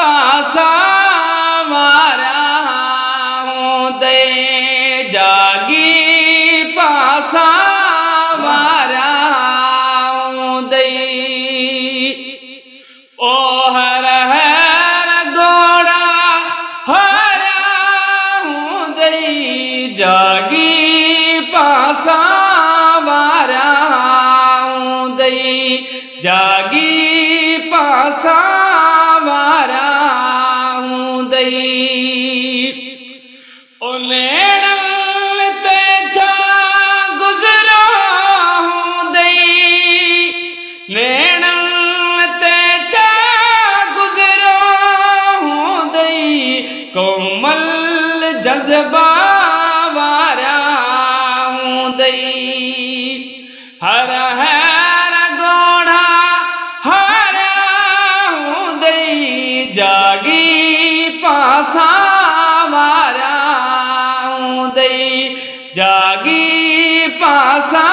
पासा वारा होंदे जागी पासा वारा होंदे ओ हर हर गोड़ा हरा होंदे जागी पासा वारा होंदे जागी पासा वारा होंदे ओ नैणन ते छा गुज़रा होंदे नैणन ते छा गुज़रा होंदे कोमल जज़्बा वारा होंदे हर हर गोड़ा हरा होंदे जागी पासा वारा होंदे जागी पासा